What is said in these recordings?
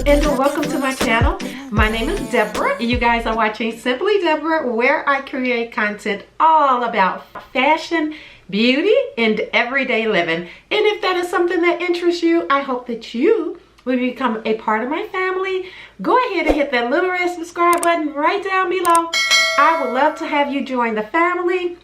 and welcome to my channel. My name is Deborah. You guys are watching Simply Deborah, where I create content all about fashion, beauty, and everyday living. And if that is something that interests you, I hope that you will become a part of my family. Go ahead and hit that little red subscribe button right down below. I would love to have you join the family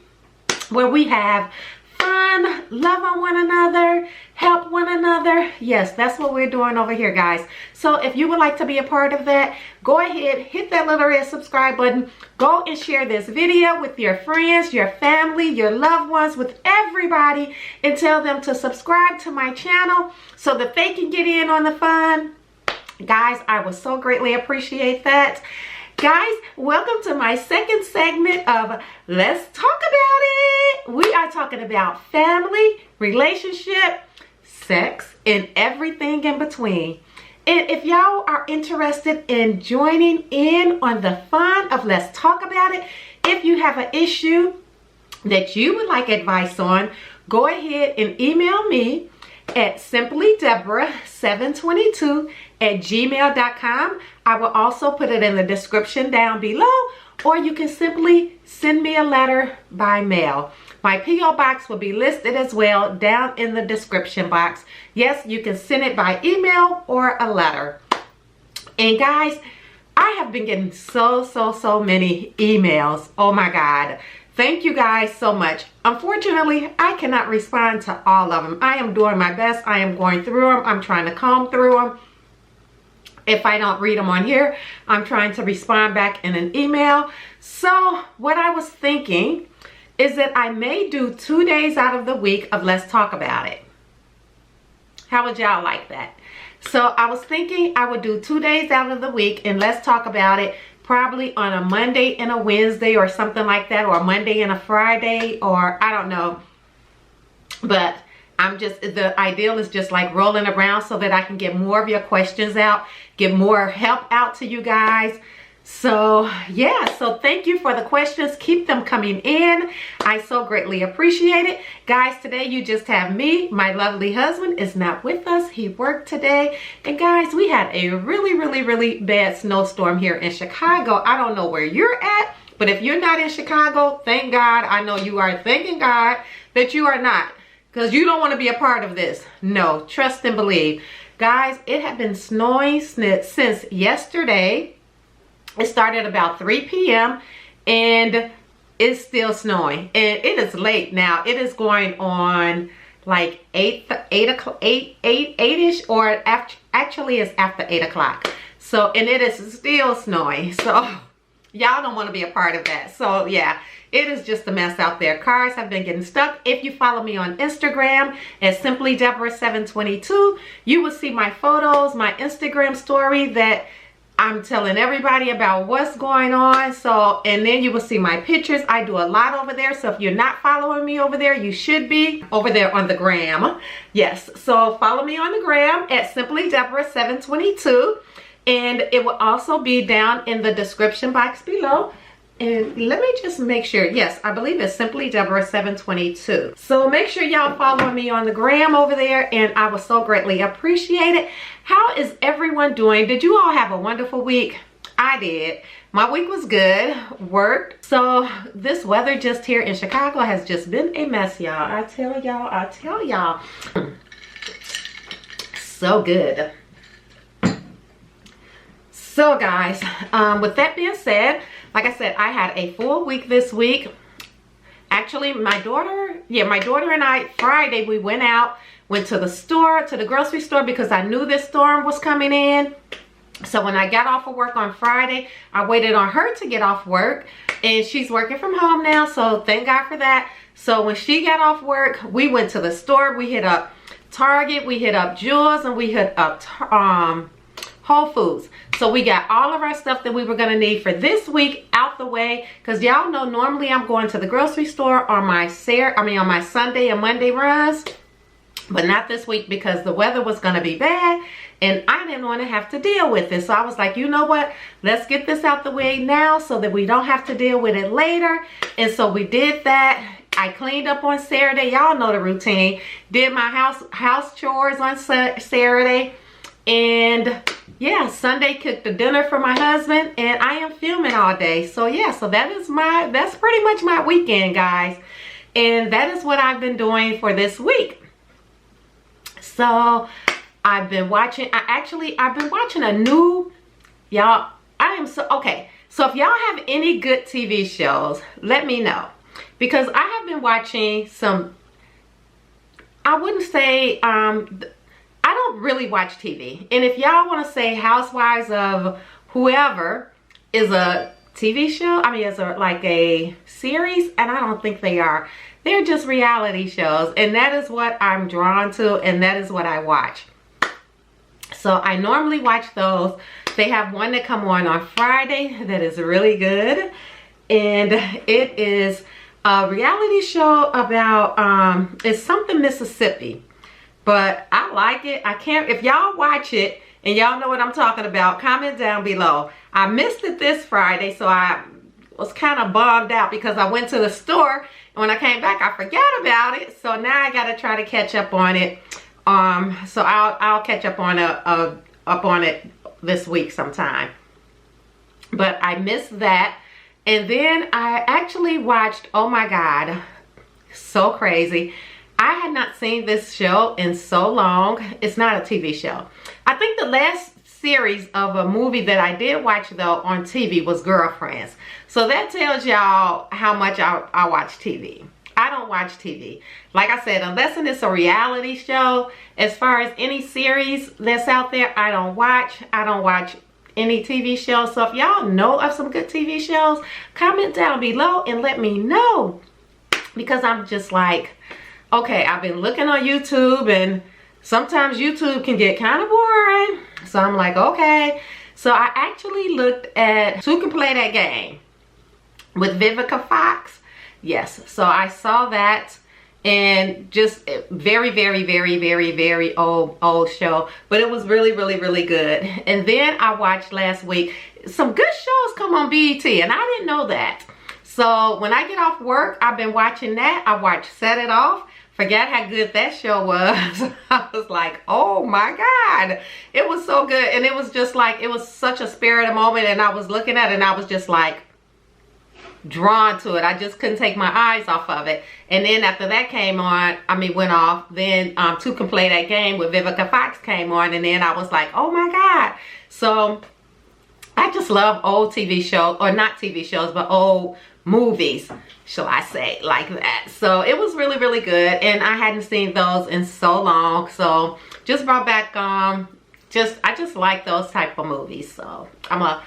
where we have fun, love on one another, help one another. Yes, that's what we're doing over here, guys. So if you would like to be a part of that, go ahead, hit that little red subscribe button. Go and share this video with your friends, your family, your loved ones, with everybody, and tell them to subscribe to my channel so that they can get in on the fun. Guys, I would so greatly appreciate that. Guys, welcome to my second segment of Let's Talk About It. We are talking about family, relationship, sex, and everything in between. And if y'all are interested in joining in on the fun of Let's Talk About It, if you have an issue that you would like advice on, go ahead and email me at simplydeborah722@gmail.com. I will also put it in the description down below, or you can simply send me a letter by mail. My P.O. box will be listed as well down in the description box. Yes, you can send it by email or a letter. And guys, I have been getting so many emails. Oh my God. Thank you guys so much. Unfortunately, I cannot respond to all of them. I am doing my best. I am going through them. I'm trying to comb through them. If I don't read them on here, I'm trying to respond back in an email. So what I was thinking is that I may do 2 days out of the week of Let's Talk About It. How would y'all like that? So I was thinking I would do 2 days out of the week and Let's Talk About It, probably on a Monday and a Wednesday or something like that, or a Monday and a Friday, or I don't know. But the ideal is just like rolling around so that I can get more of your questions out, get more help out to you guys. So yeah, so thank you for the questions. Keep them coming in. I so greatly appreciate it. Guys, today you just have me. My lovely husband is not with us. He worked today. And guys, we had a really bad snowstorm here in Chicago. I don't know where you're at, but if you're not in Chicago, thank God. I know you are thanking God that you are not, because you don't want to be a part of this. No, trust and believe. Guys, it had been snowing since yesterday. It started about 3 p.m. and it's still snowing, and it is late now. It is going on like 8-ish, or actually it's after 8 o'clock. So, and it is still snowing. So y'all don't want to be a part of that. So yeah, it is just a mess out there. Cars have been getting stuck. If you follow me on Instagram at simplydeborah722, you will see my photos, my Instagram story that I'm telling everybody about what's going on. So, and then you will see my pictures. I do a lot over there. So if you're not following me over there, you should be over there on the gram. Yes, so follow me on the gram at simplydeborah722. And it will also be down in the description box below. And let me just make sure. Yes, I believe it's Simply Deborah 722. So make sure y'all follow me on the gram over there, and I will so greatly appreciate it. How is everyone doing? Did you all have a wonderful week? I did. My week was good. Worked. So this weather just here in Chicago has just been a mess, y'all. I tell y'all. So good. So guys, with that being said, like I said, I had a full week this week. Actually, my daughter and I, Friday, we went to the store, to the grocery store, because I knew this storm was coming in. So when I got off of work on Friday, I waited on her to get off work, and she's working from home now, so thank God for that. So when she got off work, we went to the store. We hit up Target, we hit up Jewel's, and we hit up Whole Foods. So we got all of our stuff that we were going to need for this week out the way, because y'all know normally I'm going to the grocery store on my Sunday and Monday runs, but not this week because the weather was going to be bad and I didn't want to have to deal with it. So I was like, you know what, let's get this out the way now so that we don't have to deal with it later. And so we did that. I cleaned up on Saturday. Y'all know the routine. Did my house chores on Saturday, and yeah, Sunday cooked the dinner for my husband, and I am filming all day. So yeah, so that's pretty much my weekend, guys. And that is what I've been doing for this week. So I've been watching, I've been watching a new, y'all, okay. So if y'all have any good TV shows, let me know. Because I have been watching some, I wouldn't say, I don't really watch TV. And if y'all want to say Housewives of whoever is a TV show, I mean, it's like a series, and I don't think they are. They're just reality shows, and that is what I'm drawn to, and that is what I watch. So I normally watch those. They have one that come on Friday that is really good, and it is a reality show about it's something Mississippi, but I like it. I can't, if y'all watch it and y'all know what I'm talking about, comment down below. I missed it this Friday, so I was kind of bummed out because I went to the store, and when I came back I forgot about it. So now I gotta try to catch up on it. So I'll catch up on it this week sometime. But I missed that. And then I actually watched, oh my God, so crazy. I had not seen this show in so long. It's not a TV show. I think the last series of a movie that I did watch though on TV was Girlfriends. So that tells y'all how much I watch TV. I don't watch TV. Like I said, unless it's a reality show, as far as any series that's out there, I don't watch. I don't watch any TV shows. So if y'all know of some good TV shows, comment down below and let me know. Because I'm just like, okay, I've been looking on YouTube, and sometimes YouTube can get kind of boring. So I'm like, okay. So I actually looked at Who Can Play That Game with Vivica Fox. Yes, so I saw that, and just very, very, very, very, very old show, but it was really, really, really good. And then I watched last week, some good shows come on BET, and I didn't know that. So when I get off work, I've been watching that. I watched Set It Off. Forgot how good that show was. I was like, oh my God, it was so good. And it was just like, it was such a spirited moment, and I was looking at it and I was just like drawn to it. I just couldn't take my eyes off of it. And then after that came on, went off, then Who Can Play That Game with Vivica Fox came on, and then I was like, oh my God. So I just love old TV shows, or not TV shows, but old movies, shall I say, like that. So it was really, really good, and I hadn't seen those in so long. So just brought back I just like those type of movies. So I'm a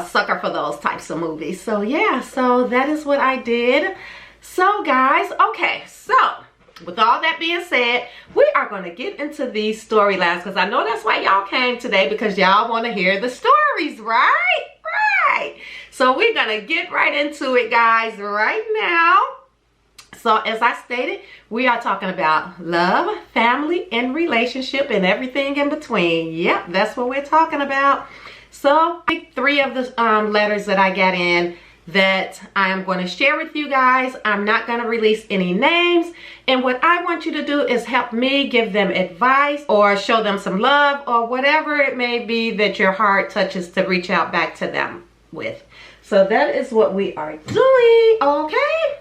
sucker for those types of movies. So yeah, so that is what I did. So guys, okay, so with all that being said, we are going to get into these storylines, because I know that's why y'all came today, because y'all want to hear the stories, right? Right. So we're going to get right into it, guys, right now. So as I stated, we are talking about love, family, and relationship, and everything in between. Yep, that's what we're talking about. So pick 3 of the letters that I got in that I am going to share with you guys. I'm not going to release any names, and what I want you to do is help me give them advice or show them some love, or whatever it may be that your heart touches to reach out back to them with. So that is what we are doing, okay?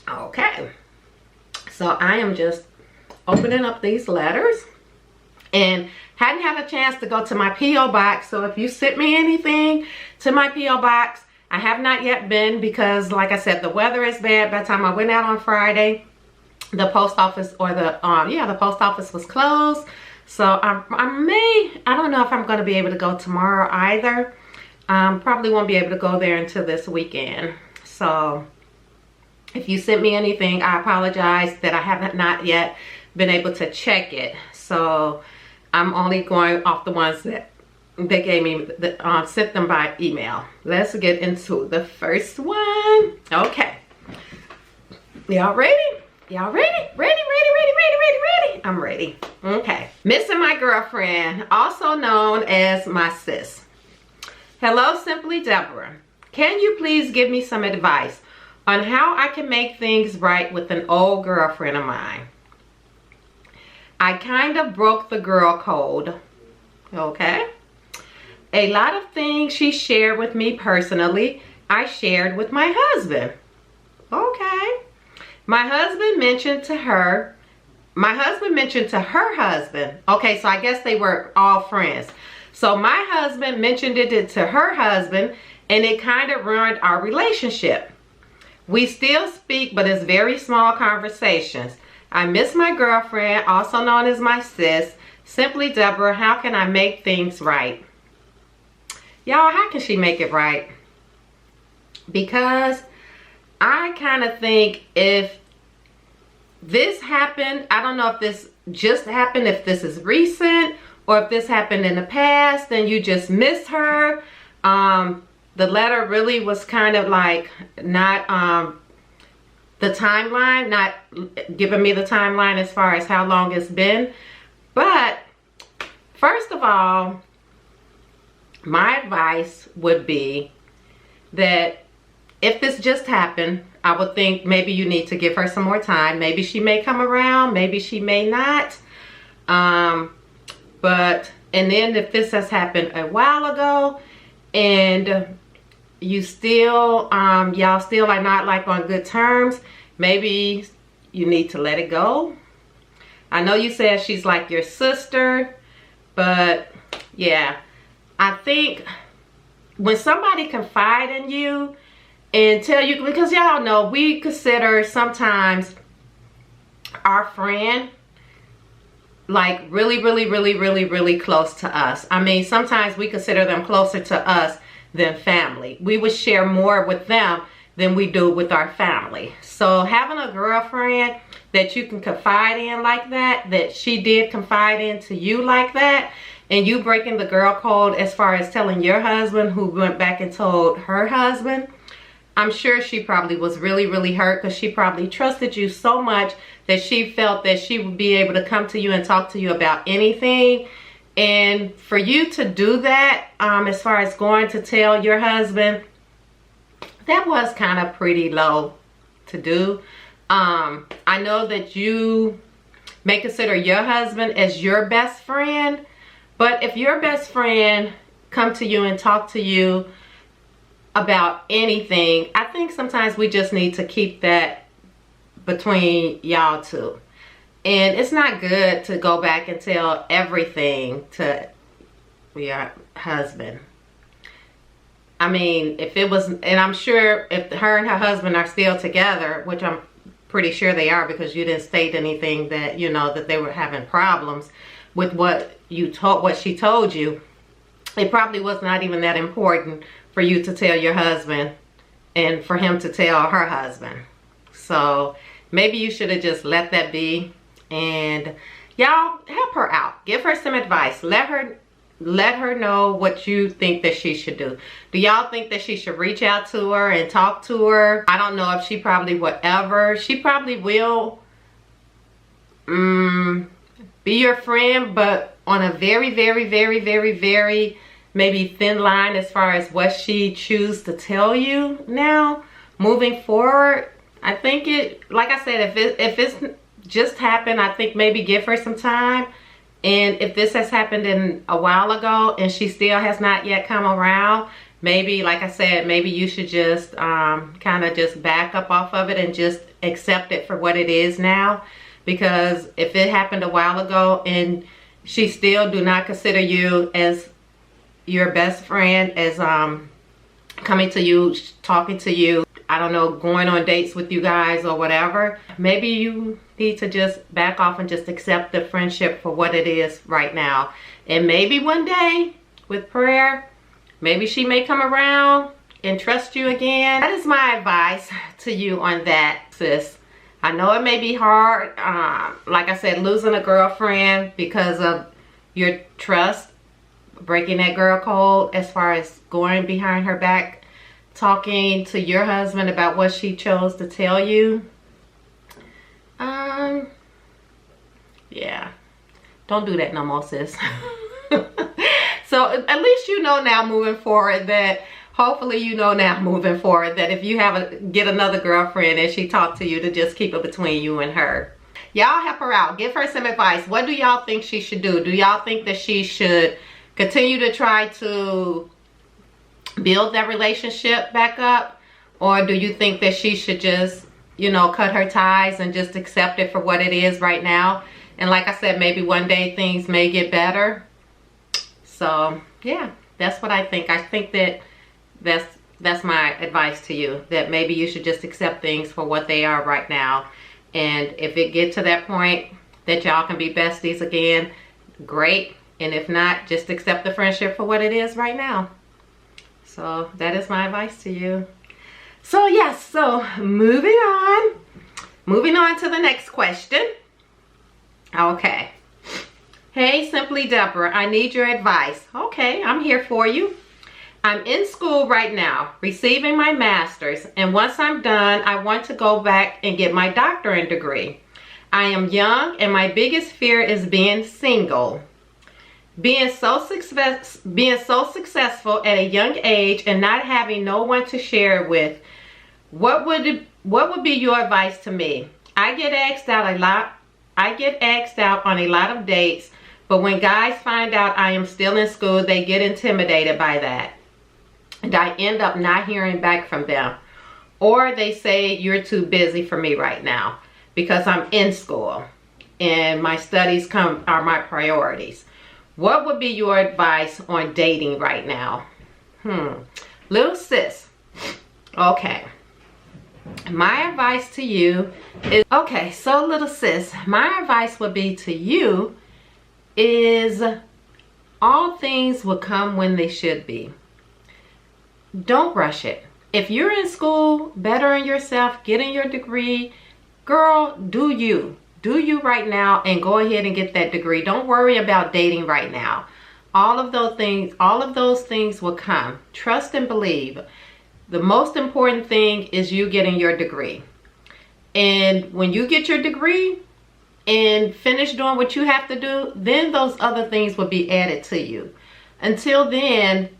Okay, so I am just opening up these letters, and hadn't had a chance to go to my P.O. box. So if you sent me anything to my P.O. box, I have not yet been, because like I said, the weather is bad. By the time I went out on Friday, the post office, or the post office was closed. So I don't know if I'm going to be able to go tomorrow either. Probably won't be able to go there until this weekend. So if you sent me anything, I apologize that I haven't not yet been able to check it. So I'm only going off the ones that they gave me, sent them by email. Let's get into the first one. Okay, y'all ready? Y'all ready? Ready? I'm ready. Okay. Missing my girlfriend, also known as my sis. Hello, Simply Deborah. Can you please give me some advice on how I can make things right with an old girlfriend of mine? I kind of broke the girl code, okay? A lot of things she shared with me personally, I shared with my husband, okay? My husband mentioned to her husband, okay, so I guess they were all friends. So my husband mentioned it to her husband, and it kind of ruined our relationship. We still speak, but it's very small conversations. I miss my girlfriend, also known as my sis. Simply Deborah, how can I make things right? Y'all, how can she make it right? Because I kind of think if this happened, I don't know if this just happened, if this is recent, or if this happened in the past and you just missed her. The letter really was kind of like not the timeline, not giving me the timeline as far as how long it's been. But first of all, my advice would be that if this just happened, I would think maybe you need to give her some more time. Maybe she may come around, maybe she may not. And then if this has happened a while ago and you still, y'all still are not like on good terms, maybe you need to let it go. I know you said she's like your sister, but yeah, I think when somebody confide in you and tell you, because y'all know we consider sometimes our friend like really close to us. I mean, sometimes we consider them closer to us than family. We would share more with them than we do with our family. So having a girlfriend that you can confide in like that, that she did confide into you like that, and you breaking the girl code as far as telling your husband, who went back and told her husband, I'm sure she probably was really hurt, because she probably trusted you so much that she felt that she would be able to come to you and talk to you about anything. And for you to do that, as far as going to tell your husband, that was kind of pretty low to do. I know that you may consider your husband as your best friend, but if your best friend come to you and talk to you about anything, I think sometimes we just need to keep that between y'all two. And it's not good to go back and tell everything to your husband. I mean, if it was, and I'm sure if her and her husband are still together, which I'm pretty sure they are, because you didn't state anything that, you know, that they were having problems with what she told you, it probably was not even that important for you to tell your husband and for him to tell her husband. So maybe you should have just let that be. And y'all, help her out. Give her some advice. Let her know what you think that she should do. Do y'all think that she should reach out to her and talk to her? I don't know if she probably would ever. She probably will be your friend, but on a very maybe thin line as far as what she chooses to tell you now. Moving forward, I think it, like I said, if it's just happened, I think maybe give her some time. And if this has happened in a while ago and she still has not yet come around, maybe, like I said, maybe you should just kind of just back up off of it and just accept it for what it is now. Because if it happened a while ago and she still do not consider you as your best friend, as coming to you, talking to you, I don't know, going on dates with you guys or whatever, maybe you need to just back off and just accept the friendship for what it is right now. And maybe one day, with prayer, maybe she may come around and trust you again. That is my advice to you on that, sis. I know it may be hard, like I said, losing a girlfriend because of your trust, breaking that girl code as far as going behind her back, talking to your husband about what she chose to tell you. Yeah, don't do that no more, sis. So at least you know now moving forward that, hopefully you know now moving forward that if you get another girlfriend and she talked to you, to just keep it between you and her. Y'all help her out. Give her some advice. What do y'all think she should do? Do y'all think that she should continue to try to build that relationship back up? Or do you think that she should just, you know, cut her ties and just accept it for what it is right now? And like I said, maybe one day things may get better. So yeah, that's what I think. I think that that's my advice to you, that maybe you should just accept things for what they are right now. And if it gets to that point that y'all can be besties again, great. And if not, just accept the friendship for what it is right now. So that is my advice to you. So yes, so moving on to the next question. Okay. Hey, Simply Deborah, I need your advice. Okay, I'm here for you. I'm in school right now, receiving my master's, and once I'm done, I want to go back and get my doctorate degree. I am young, and my biggest fear is being single. Being so successful at a young age and not having no one to share it with. What would be your advice to me? I get asked out on a lot of dates, but when guys find out I am still in school, they get intimidated by that. And I end up not hearing back from them. Or they say, you're too busy for me right now because I'm in school and my studies are my priorities. What would be your advice on dating right now? Little sis. Okay. My advice to you is, okay, so little sis, my advice would be to you is all things will come when they should be. Don't rush it. If you're in school, bettering yourself, getting your degree, girl, do you. Do you right now and go ahead and get that degree. Don't worry about dating right now. All of those things will come. Trust and believe. The most important thing is you getting your degree. And when you get your degree and finish doing what you have to do, then those other things will be added to you. Until then,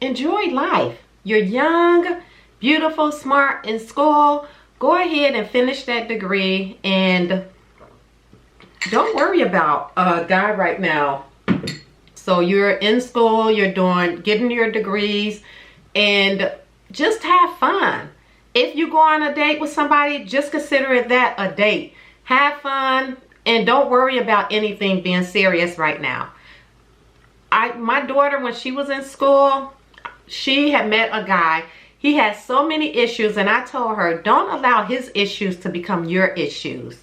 enjoy life. You're young, beautiful, smart, in school. Go ahead and finish that degree and don't worry about a guy right now. So you're in school, you're getting your degrees, and just have fun. If you go on a date with somebody, just consider that a date. Have fun and don't worry about anything being serious right now. My daughter, when she was in school, she had met a guy. He has so many issues, and I told her, don't allow his issues to become your issues.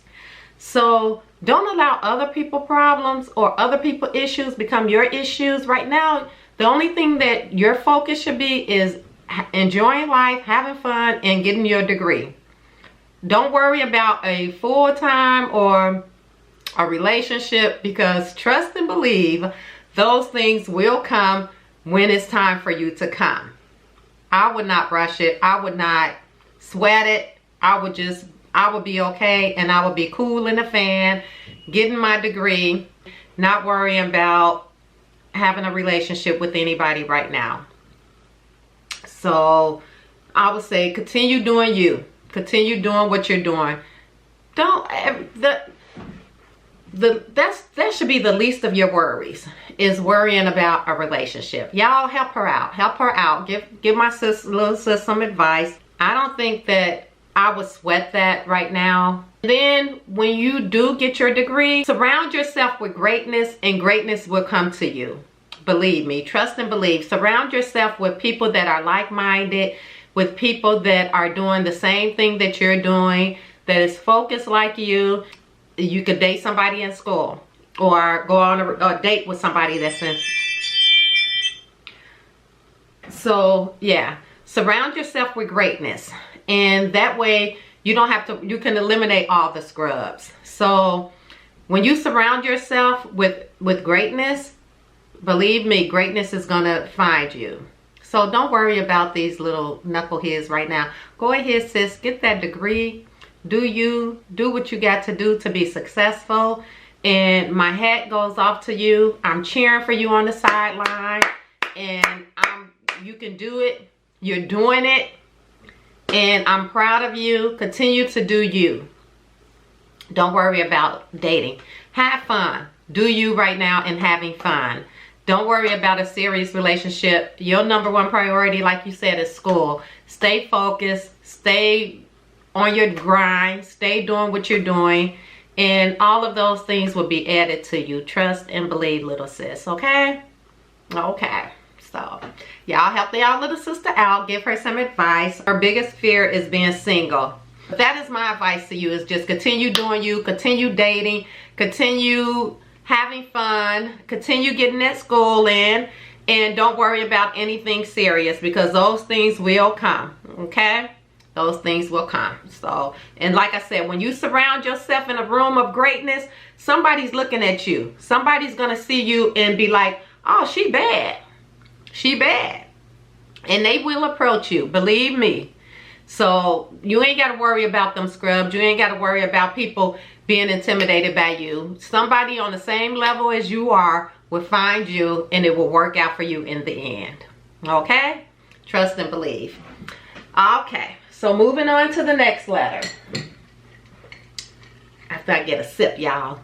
So don't allow other people's problems or other people's issues become your issues. Right now, the only thing that your focus should be is enjoying life, having fun, and getting your degree. Don't worry about a full-time or a relationship, because trust and believe those things will come when it's time for you to come. I would not rush it. I would not sweat it. I would be okay, and I would be cool in the fan, getting my degree, not worrying about having a relationship with anybody right now. So I would say continue doing you. Continue doing what you're doing. That should be the least of your worries, is worrying about a relationship. Y'all help her out. Help her out. Give my little sis some advice. I don't think that I would sweat that right now. Then when you do get your degree, surround yourself with greatness, and greatness will come to you. Believe me. Trust and believe. Surround yourself with people that are like-minded, with people that are doing the same thing that you're doing, that is focused like you. You could date somebody in school or go on a date with somebody that's in. So yeah, surround yourself with greatness, and that way you can eliminate all the scrubs. So when you surround yourself with greatness, believe me, greatness is gonna find you. So don't worry about these little knuckleheads right now. Go ahead, sis, get that degree. Do what you got to do to be successful. And my hat goes off to you. I'm cheering for you on the sideline, and you can do it. You're doing it, and I'm proud of you. Continue to do you. Don't worry about dating. Have fun. Do you right now and having fun. Don't worry about a serious relationship. Your number one priority, like you said, is school. Stay focused. Stay on your grind. Stay doing what you're doing. And all of those things will be added to you. Trust and believe, little sis. Okay? Okay. So, y'all help the little sister out. Give her some advice. Her biggest fear is being single. That is my advice to you, is just continue doing you. Continue dating. Continue having fun, continue getting that school in, and don't worry about anything serious, because those things will come. Okay, those things will come. So, and like I said, when you surround yourself in a room of greatness, somebody's looking at you. Somebody's gonna see you and be like, oh, she bad, she bad, and they will approach you, believe me. So you ain't got to worry about them scrubs. You ain't got to worry about people being intimidated by you. Somebody on the same level as you are will find you, and it will work out for you in the end. Okay? Trust and believe. Okay. So moving on to the next letter. After I get a sip, y'all.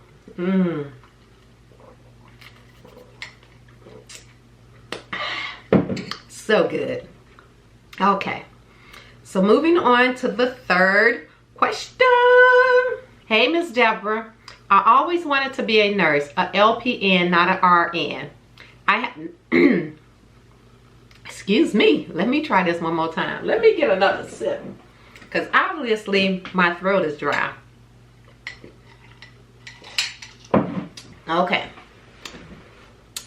So good. Okay. So moving on to the third question. Hey, Miss Deborah, I always wanted to be a nurse, a LPN, not an RN. Excuse me. Let me try this one more time. Let me get another sip, because obviously my throat is dry. Okay.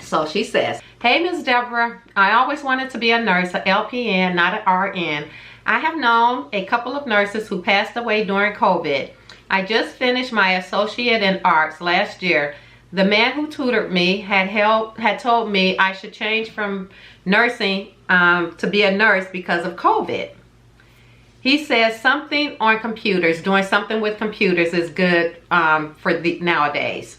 So she says, hey, Miss Deborah, I always wanted to be a nurse, a LPN, not an RN. I have known a couple of nurses who passed away during COVID. I just finished my associate in arts last year. The man who tutored me had told me I should change from nursing to be a nurse because of COVID. He says something on computers, doing something with computers is good for nowadays.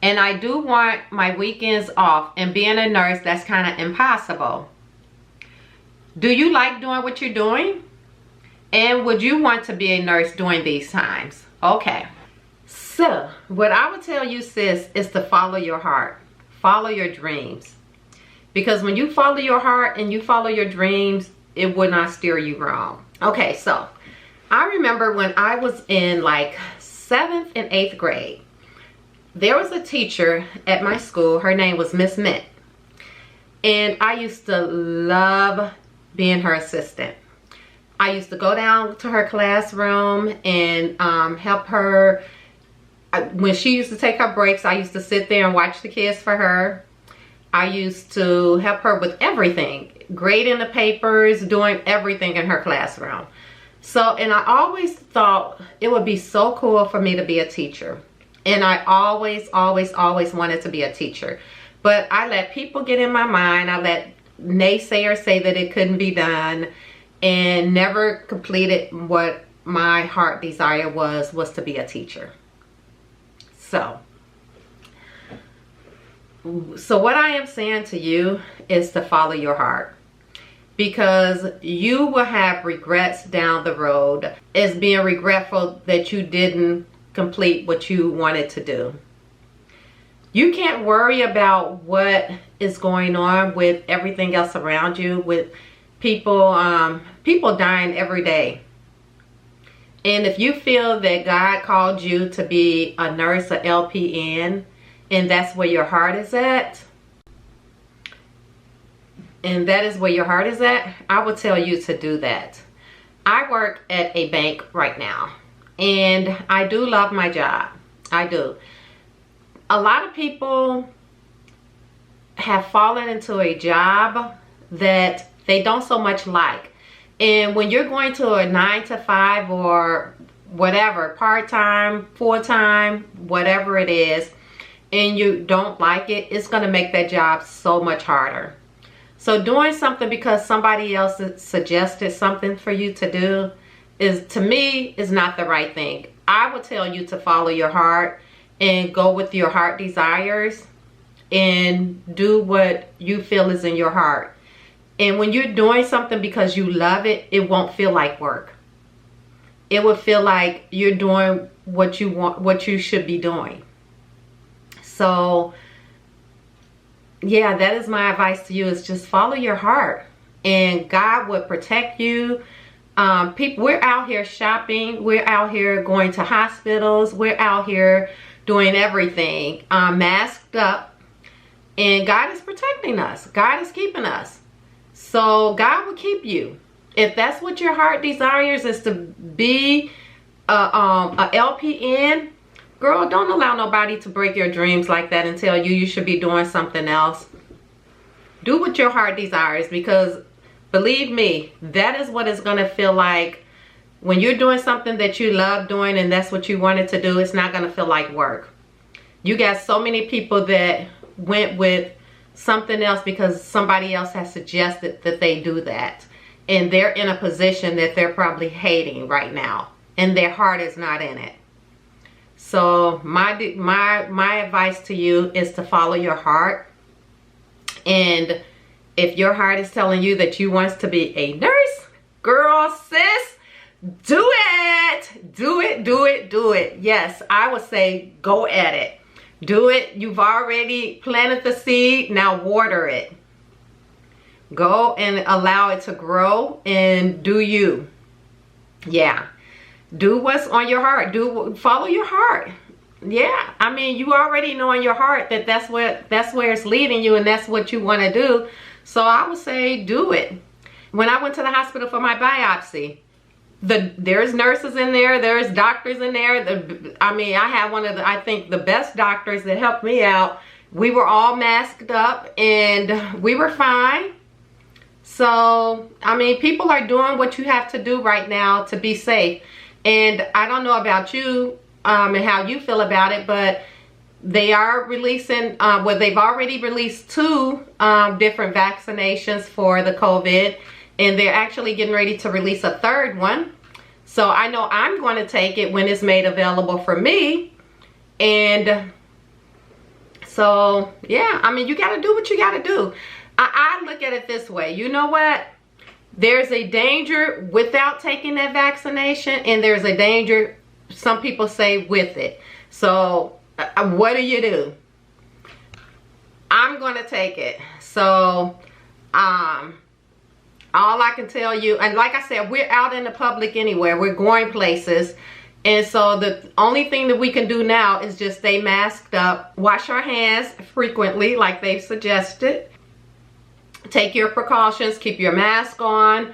And I do want my weekends off, and being a nurse, that's kind of impossible. Do you like doing what you're doing? And would you want to be a nurse during these times? Okay. So, what I would tell you, sis, is to follow your heart. Follow your dreams. Because when you follow your heart and you follow your dreams, it will not steer you wrong. Okay, so, I remember when I was in like 7th and 8th grade, there was a teacher at my school. Her name was Miss Mint. And I used to love being her assistant. I used to go down to her classroom and help her. When she used to take her breaks, I used to sit there and watch the kids for her. I used to help her with everything, grading the papers, doing everything in her classroom. So, and I always thought it would be so cool for me to be a teacher. And I always wanted to be a teacher. But I let people get in my mind. I let naysayers say that it couldn't be done, and never completed what my heart desire was to be a teacher. So what I am saying to you is to follow your heart, because you will have regrets down the road, as being regretful that you didn't complete what you wanted to do. You can't worry about what is going on with everything else around you, with people dying every day. And if you feel that God called you to be a nurse, a LPN, and that's where your heart is at, I would tell you to do that. I work at a bank right now, and I do love my job. I do. A lot of people have fallen into a job that they don't so much like. And when you're going to a 9 to 5 or whatever, part-time, full-time, whatever it is, and you don't like it, it's going to make that job so much harder. So doing something because somebody else suggested something for you to do to me, is not the right thing. I would tell you to follow your heart and go with your heart desires and do what you feel is in your heart. And when you're doing something because you love it, it won't feel like work. it would feel like you're doing what you want, what you should be doing. So yeah, that is my advice to you, is just follow your heart, and God will protect you. People, we're out here shopping, we're out here going to hospitals, we're out here doing everything, masked up, and God is protecting us. God is keeping us. So God will keep you. If that's what your heart desires, is to be a LPN, girl, don't allow nobody to break your dreams like that and tell you you should be doing something else. Do what your heart desires, because believe me, that is what it's going to feel like when you're doing something that you love doing and that's what you wanted to do. It's not going to feel like work. You got so many people that went with something else because somebody else has suggested that they do that, and they're in a position that they're probably hating right now, and their heart is not in it. So my advice to you is to follow your heart. And if your heart is telling you that you want to be a nurse, girl, sis, do it. Do it, do it, do it. Yes, I would say go at it. Do it. You've already planted the seed. Now water it. Go and allow it to grow, and do you. Yeah. Do what's on your heart. Follow your heart. Yeah, I mean, you already know in your heart that that's where it's leading you, and that's what you want to do. So I would say do it. When I went to the hospital for my biopsy, there's nurses in there, there's doctors in there. I mean, I had one of the, I think, the best doctors that helped me out. We were all masked up and we were fine. So, I mean, people are doing what you have to do right now to be safe. And I don't know about you and how you feel about it, but they are releasing, well, they've already released 2 different vaccinations for the COVID, and they're actually getting ready to release a 3rd one. So I know I'm going to take it when it's made available for me. And so, yeah, I mean, you got to do what you got to do. I look at it this way. You know what? There's a danger without taking that vaccination, and there's a danger, some people say, with it. So what do? I'm going to take it. So all I can tell you, and like I said, we're out in the public anywhere. We're going places. And so the only thing that we can do now is just stay masked up, wash our hands frequently like they've suggested. Take your precautions, keep your mask on,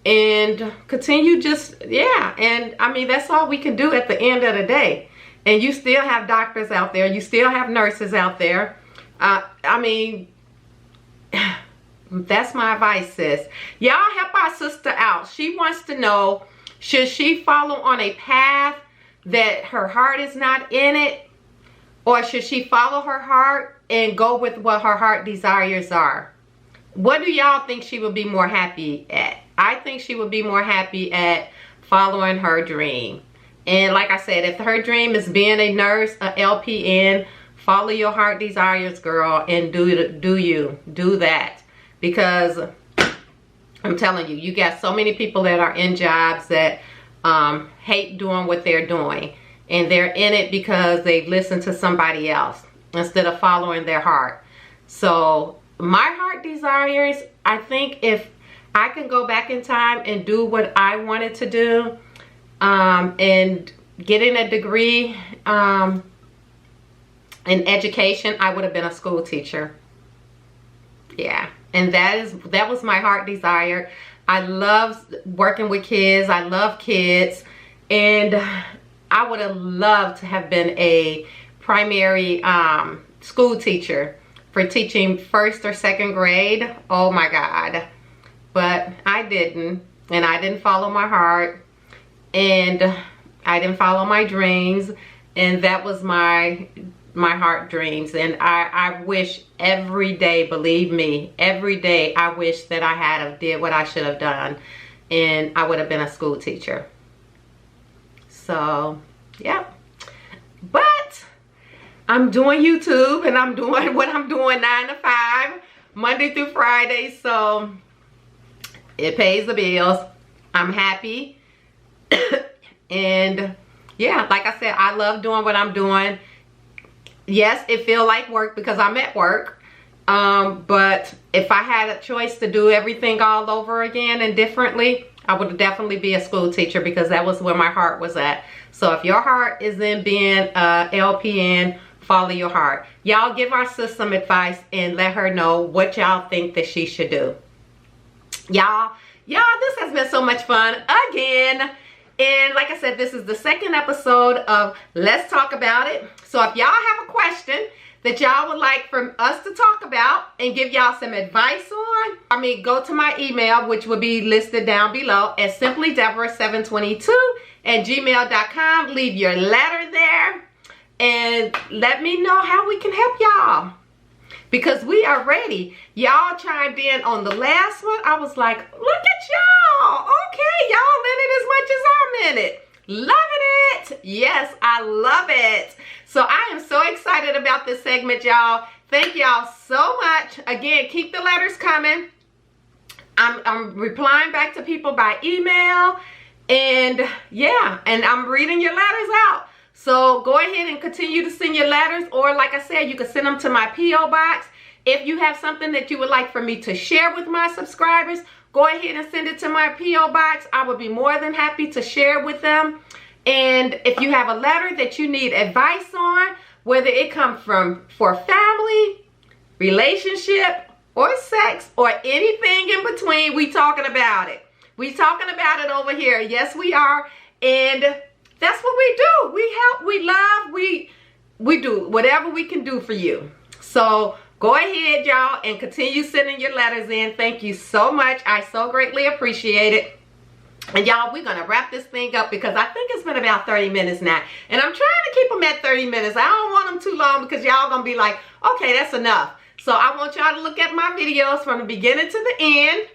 and continue just, yeah. And I mean, that's all we can do at the end of the day. And you still have doctors out there. You still have nurses out there. I mean, that's my advice, sis. Y'all help our sister out. She wants to know, should she follow on a path that her heart is not in it? Or should she follow her heart and go with what her heart desires are? What do y'all think she would be more happy at? I think she would be more happy at following her dream. And like I said, if her dream is being a nurse, a LPN, follow your heart desires, girl, and do that. Because I'm telling you, you got so many people that are in jobs that hate doing what they're doing. And they're in it because they've listened to somebody else instead of following their heart. So my heart desires, I think if I can go back in time and do what I wanted to do, and getting a degree in education, I would have been a school teacher. Yeah, and that was my heart desire. I love working with kids. I love kids, and I would have loved to have been a primary school teacher for teaching 1st or 2nd grade. Oh my God. But I didn't, and I didn't follow my heart, and I didn't follow my dreams, and that was my heart dreams. And I wish every day, believe me, every day I wish that I had did what I should have done, and I would have been a school teacher. So yeah, but I'm doing YouTube, and I'm doing what I'm doing 9 to 5, Monday through Friday. So it pays the bills. I'm happy. And yeah, like I said, I love doing what I'm doing. Yes, it feels like work because I'm at work. But if I had a choice to do everything all over again and differently, I would definitely be a school teacher because that was where my heart was at. So if your heart is in being a LPN, follow your heart. Y'all give our sis some advice and let her know what y'all think that she should do. Y'all, this has been so much fun again. And like I said, this is the second episode of Let's Talk About It. So if y'all have a question that y'all would like for us to talk about and give y'all some advice on, go to my email, which will be listed down below at simplydeborah722@gmail.com. Leave your letter there and let me know how we can help y'all, because we are ready. Y'all chimed in on the last one. I was like, look at y'all. Okay, y'all in it as much as I'm in it. Loving it. Yes, I love it. So I am so excited about this segment, y'all. Thank y'all so much. Again, keep the letters coming. I'm replying back to people by email. And yeah, and I'm reading your letters out. So go ahead and continue to send your letters. Or like I said, you can send them to my P.O. box. If you have something that you would like for me to share with my subscribers, go ahead and send it to my P.O. box. I would be more than happy to share with them. And if you have a letter that you need advice on, whether it comes from for family, relationship, or sex, or anything in between, we talking about it. We talking about it over here. Yes, we are. And that's what we do. We help, we love, we do whatever we can do for you. So go ahead, y'all, and continue sending your letters in. Thank you so much. I so greatly appreciate it. And y'all, we're going to wrap this thing up because I think it's been about 30 minutes now. And I'm trying to keep them at 30 minutes. I don't want them too long because y'all going to be like, okay, that's enough. So I want y'all to look at my videos from the beginning to the end.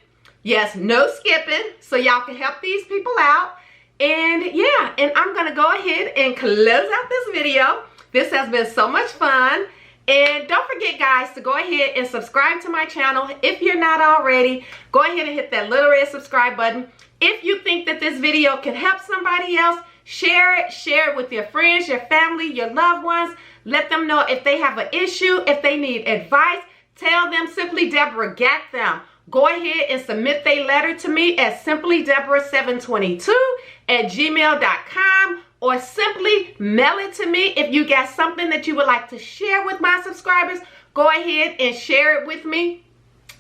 Yes, no skipping. So y'all can help these people out. And yeah, and I'm going to go ahead and close out this video. This has been so much fun. And don't forget, guys, to go ahead and subscribe to my channel. If you're not already, go ahead and hit that little red subscribe button. If you think that this video can help somebody else, share it with your friends, your family, your loved ones. Let them know if they have an issue, if they need advice. Tell them Simply Deborah got them. Go ahead and submit their letter to me at simplydeborah722@gmail.com, or simply mail it to me. If you got something that you would like to share with my subscribers, go ahead and share it with me.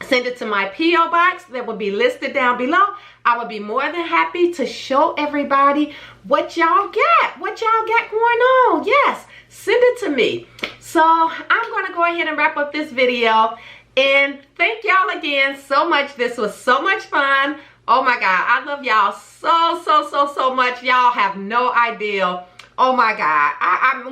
Send it to my P.O. box that will be listed down below. I would be more than happy to show everybody what y'all got going on. Yes, send it to me. So I'm going to go ahead and wrap up this video. And thank y'all again so much. This was so much fun. Oh my God, I love y'all so much. Y'all have no idea. Oh my God,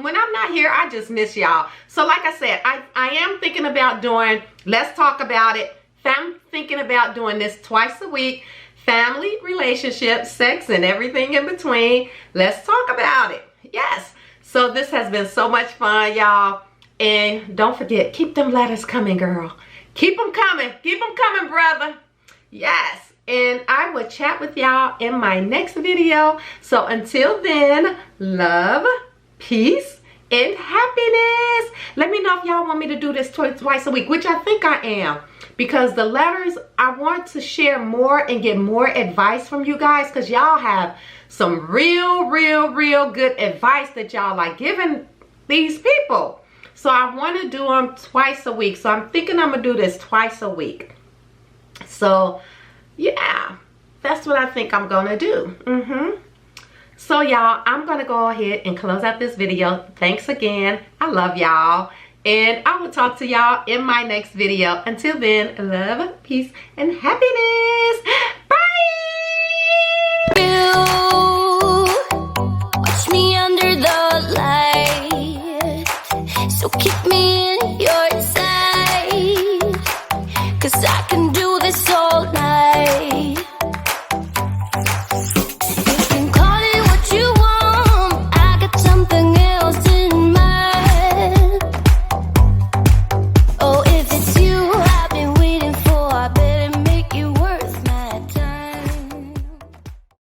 when I'm not here, I just miss y'all. So like I said, I am thinking about doing Let's Talk About It. I'm thinking about doing this twice a week. Family, relationships, sex, and everything in between. Let's talk about it. Yes. So this has been so much fun, y'all. And don't forget, keep them letters coming, girl. Keep them coming. Keep them coming, brother. Yes. And I will chat with y'all in my next video. So until then, love, peace, and happiness. Let me know if y'all want me to do this twice a week, which I think I am. Because the letters, I want to share more and get more advice from you guys. Because y'all have some real good advice that y'all like giving these people. So I want to do them twice a week. So I'm thinking I'm going to do this twice a week. So yeah, that's what I think I'm going to do. So y'all, I'm going to go ahead and close out this video. Thanks again. I love y'all. And I will talk to y'all in my next video. Until then, love, peace, and happiness. Bye.